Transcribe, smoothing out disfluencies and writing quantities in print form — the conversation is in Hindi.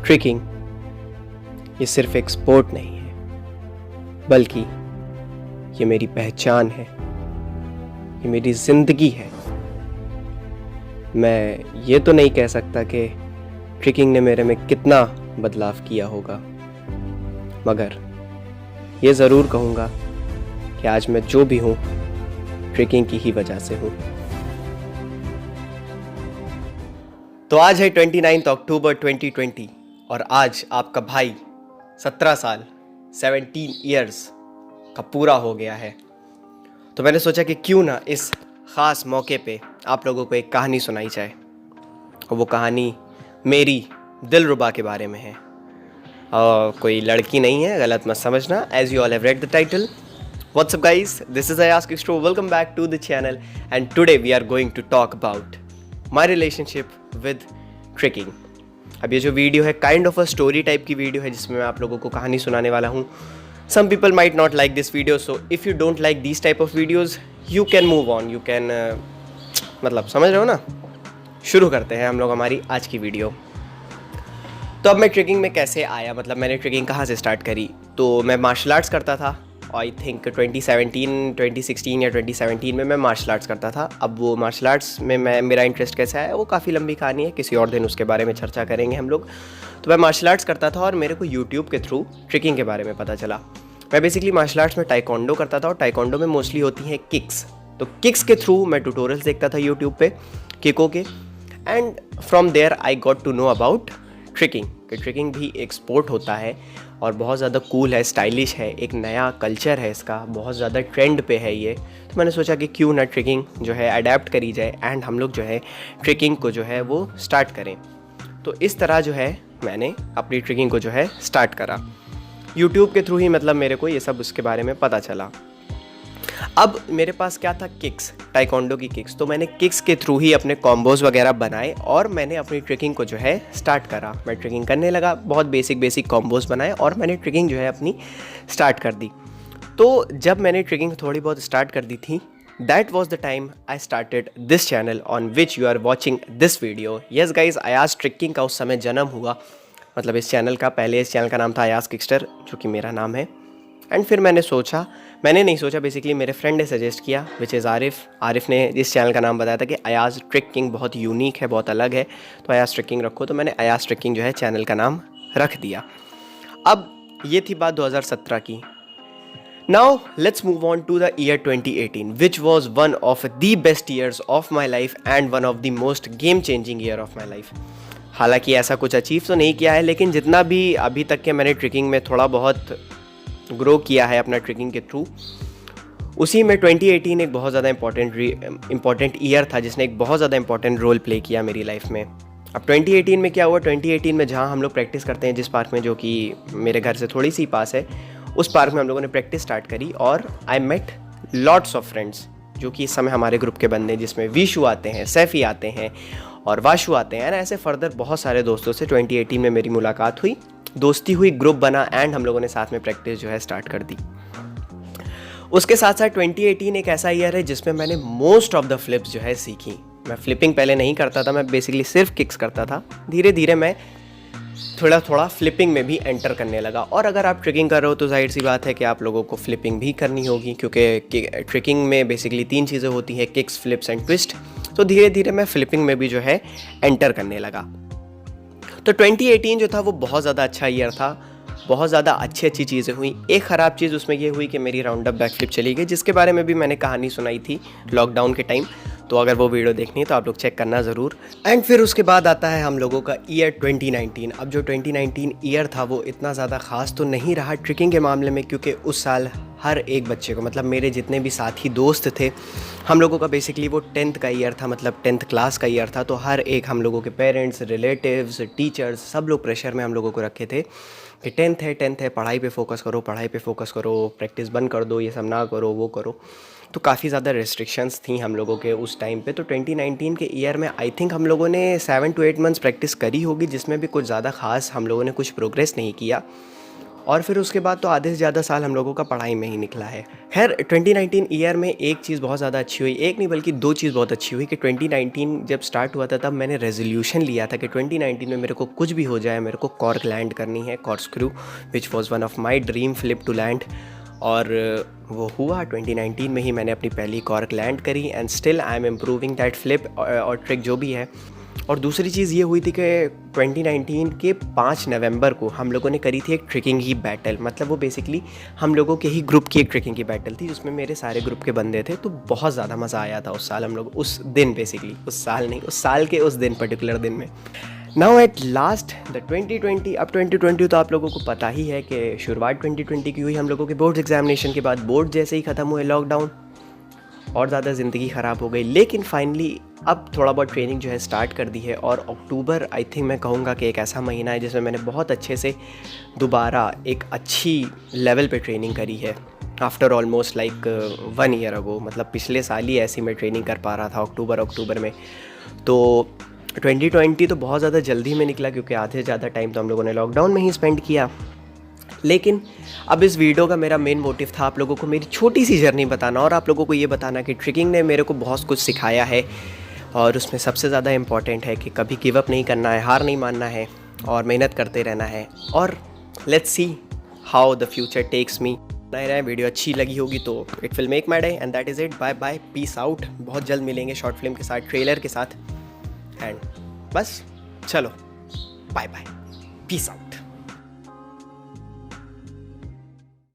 ट्रिकिंग ये सिर्फ एक स्पोर्ट नहीं है, बल्कि ये मेरी पहचान है, ये मेरी ज़िंदगी है। मैं ये तो नहीं कह सकता कि ट्रिकिंग ने मेरे में कितना बदलाव किया होगा, मगर ये ज़रूर कहूँगा कि आज मैं जो भी हूँ ट्रिकिंग की ही वजह से हूँ। तो आज है 29 अक्टूबर 2020 और आज आपका भाई 17 साल 17 इयर्स का पूरा हो गया है। तो मैंने सोचा कि क्यों ना इस ख़ास मौके पे आप लोगों को एक कहानी सुनाई जाए, और वो कहानी मेरी दिलरुबा के बारे में है। कोई लड़की नहीं है, गलत मत समझना, as you all have read the title. What's up guys, this is Ayaz Kishro, welcome back to the channel and today we are going to talk about my relationship with tricking। अब ये जो वीडियो है kind of a story type की वीडियो है जिसमें मैं आप लोगों को कहानी सुनाने वाला हूँ। Some people might not like this video, so if you don't like these type of videos you can move on, you can मतलब समझ रहे हो ना। शुरू करते हैं हम लोग हमारी आज की वीडियो। तो अब मैं ट्रेकिंग में कैसे आया, मतलब मैंने ट्रेकिंग कहाँ से स्टार्ट करी। तो मैं मार्शल आर्ट्स करता था, आई थिंक 2016 या 2017 में मैं मार्शल आर्ट्स करता था। अब वो मार्शल आर्ट्स में मेरा इंटरेस्ट कैसे आया वो काफ़ी लंबी कहानी है, किसी और दिन उसके बारे में चर्चा करेंगे हम लोग। तो मैं मार्शल आर्ट्स करता था और मेरे को यूट्यूब के थ्रू ट्रिकिंग के बारे में पता चला। मैं बेसिकली मार्शल आर्ट्स में टाइकोंडो करता था और टाइकोंडो में मोस्टली होती हैं किक्स। तो किक्स के थ्रू मैं ट्यूटोरियल्स देखता था यूट्यूब पे किकों के, and from there I got to know about tricking कि ट्रिकिंग भी एक स्पोर्ट होता है और बहुत ज़्यादा कूल है, स्टाइलिश है, एक नया कल्चर है इसका, बहुत ज़्यादा ट्रेंड पे है ये। तो मैंने सोचा कि क्यों ना ट्रिकिंग जो है अडेप्ट करी जाए एंड हम लोग जो है ट्रिकिंग को जो है वो स्टार्ट करें। तो इस तरह जो है मैंने अपनी ट्रिकिंग को जो है स्टार्ट करा यूट्यूब के थ्रू ही, मतलब मेरे को ये सब उसके बारे में पता चला। अब मेरे पास क्या था, किक्स, टाइकोंडो की किक्स। तो मैंने किक्स के थ्रू ही अपने कॉम्बोज वगैरह बनाए और मैंने अपनी ट्रिकिंग को जो है स्टार्ट करा। मैं ट्रिकिंग करने लगा, बहुत बेसिक कॉम्बोज बनाए और मैंने ट्रिकिंग जो है अपनी स्टार्ट कर दी। तो जब मैंने ट्रिकिंग थोड़ी बहुत स्टार्ट कर दी थी, that was the time I started this channel on which you are watching this video. Yes guys, Ayaz tricking का उस समय जन्म हुआ, मतलब इस चैनल का। पहले इस चैनल का नाम था अयाज किक्स्टर, जो कि मेरा नाम है। एंड फिर मैंने नहीं सोचा, बेसिकली मेरे फ्रेंड ने सजेस्ट किया, विच इज़ आरिफ ने इस चैनल का नाम बताया था कि अयाज ट्रिकिंग बहुत यूनिक है, बहुत अलग है, तो अयाज ट्रिकिंग रखो। तो मैंने अयाज ट्रिकिंग जो है चैनल का नाम रख दिया। अब ये थी बात 2017 की। Now let's move on to the year 2018 which was one of the best years of my life and one of the most game changing year of my life. हालांकि ऐसा कुछ अचीव तो नहीं किया है, लेकिन जितना भी अभी तक के मैंने ट्रिकिंग में थोड़ा बहुत ग्रो किया है अपना ट्रिकिंग के थ्रू, उसी में 2018 एक बहुत ज़्यादा इम्पॉर्टेंट ईयर था जिसने एक बहुत ज़्यादा इंपॉर्टेंट रोल प्ले किया मेरी लाइफ में। अब 2018 में क्या हुआ, 2018 में जहाँ हम लोग प्रैक्टिस करते हैं, जिस पार्क में, जो कि मेरे घर से थोड़ी सी पास है, उस पार्क में हम लोगों ने प्रैक्टिस स्टार्ट करी और I met lots of friends जो कि इस समय हमारे ग्रुप के बंदे, जिसमें विशु आते हैं, सैफ़ी आते हैं और वाशु आते हैं, ऐसे फर्दर बहुत सारे दोस्तों से 2018 में मेरी मुलाकात हुई, दोस्ती हुई, ग्रुप बना एंड हम लोगों ने साथ में प्रैक्टिस जो है स्टार्ट कर दी। उसके साथ साथ 2018 एक ऐसा ईयर है जिसमें मैंने मोस्ट ऑफ द फ्लिप्स जो है सीखी। मैं फ्लिपिंग पहले नहीं करता था, मैं बेसिकली सिर्फ किक्स करता था। धीरे धीरे मैं थोड़ा फ्लिपिंग में भी एंटर करने लगा। और अगर आप ट्रिकिंग कर रहे हो तो जाहिर सी बात है कि आप लोगों को फ्लिपिंग भी करनी होगी, क्योंकि ट्रिकिंग में बेसिकली 3 चीज़ें होती हैं, किक्स, फ्लिप्स एंड ट्विस्ट। तो धीरे धीरे मैं फ्लिपिंग में भी जो है एंटर करने लगा। तो 2018 जो था वो बहुत ज़्यादा अच्छा ईयर था, बहुत ज़्यादा अच्छी चीज़ें हुई। एक ख़राब चीज़ उसमें ये हुई कि मेरी राउंड अप बैक फ्लिप चली गई, जिसके बारे में भी मैंने कहानी सुनाई थी लॉकडाउन के टाइम। तो अगर वो वीडियो देखनी है तो आप लोग चेक करना ज़रूर। एंड फिर उसके बाद आता है हम लोगों का ईयर 2019। अब जो 2019 ईयर था वो इतना ज़्यादा ख़ास तो नहीं रहा ट्रिकिंग के मामले में, क्योंकि उस साल हर एक बच्चे को, मतलब मेरे जितने भी साथी दोस्त थे, हम लोगों का बेसिकली वो 10th का ईयर था, मतलब 10th क्लास का ईयर था। तो हर एक हम लोगों के पेरेंट्स, रिलेटिव्स, टीचर्स, सब लोग प्रेशर में हम लोगों को रखे थे कि 10th है, पढ़ाई पे फोकस करो, प्रैक्टिस बंद कर दो, ये सब ना करो, वो करो। तो काफ़ी ज़्यादा रेस्ट्रिक्शंस थी हम लोगों के उस टाइम पे। तो 2019 के ईयर में आई थिंक हम लोगों ने 7 to 8 मंथ्स प्रैक्टिस करी होगी, जिसमें भी कुछ ज़्यादा ख़ास हम लोगों ने कुछ प्रोग्रेस नहीं किया। और फिर उसके बाद तो आधे से ज़्यादा साल हम लोगों का पढ़ाई में ही निकला है। खैर 2019 ईयर में एक चीज़ बहुत ज़्यादा अच्छी हुई, एक नहीं बल्कि दो चीज़ बहुत अच्छी हुई कि 2019 जब स्टार्ट हुआ था तब मैंने रेजोल्यूशन लिया था कि 2019 में मेरे को कुछ भी हो जाए मेरे को कॉर्क लैंड करनी है, corkscrew, which was one of my dream flip to land. और वो हुआ 2019 में ही मैंने अपनी पहली कॉर्क लैंड करी and still I am improving that flip और ट्रिक जो भी है। और दूसरी चीज़ ये हुई थी कि 2019 के 5 नवंबर को हम लोगों ने करी थी एक ट्रिकिंग की बैटल, मतलब वो बेसिकली हम लोगों के ही ग्रुप की एक ट्रिकिंग की बैटल थी जिसमें मेरे सारे ग्रुप के बंदे थे। तो बहुत ज़्यादा मज़ा आया था उस साल हम लोग, उस दिन बेसिकली, उस साल नहीं, उस साल के उस दिन, पर्टिकुलर दिन में। नाउ एट लास्ट द 2020, अब 2020 तो आप लोगों को पता ही है कि शुरुआत 2020 की हुई हम लोगों के बोर्ड्स एग्जामिनेशन के बाद। बोर्ड जैसे ही ख़त्म हुए लॉकडाउन और ज़्यादा ज़िंदगी ख़राब हो गई, लेकिन फाइनली अब थोड़ा बहुत ट्रेनिंग जो है स्टार्ट कर दी है। और अक्टूबर आई थिंक मैं कहूँगा कि एक ऐसा महीना है जिसमें मैंने बहुत अच्छे से दोबारा एक अच्छी लेवल पे ट्रेनिंग करी है after almost like 1 year ago. मतलब पिछले साल ही ऐसी मैं ट्रेनिंग कर पा रहा था अक्टूबर में। तो 2020 तो बहुत ज़्यादा जल्दी में निकला क्योंकि आधे से ज़्यादा टाइम तो हम लोगों ने लॉकडाउन में ही स्पेंड किया। लेकिन अब इस वीडियो का मेरा मेन मोटिव था आप लोगों को मेरी छोटी सी जर्नी बताना और आप लोगों को ये बताना कि ट्रिकिंग ने मेरे को बहुत कुछ सिखाया है। और उसमें सबसे ज़्यादा इम्पॉर्टेंट है कि कभी गिव अप नहीं करना है, हार नहीं मानना है और मेहनत करते रहना है। और let's see how the future takes me. नए नए वीडियो अच्छी लगी होगी तो it will make my day and that is it. Bye bye, peace out. बहुत जल्द मिलेंगे शॉर्ट फिल्म के साथ, ट्रेलर के साथ। एंड बस चलो, बाय बाय, पीस आउट।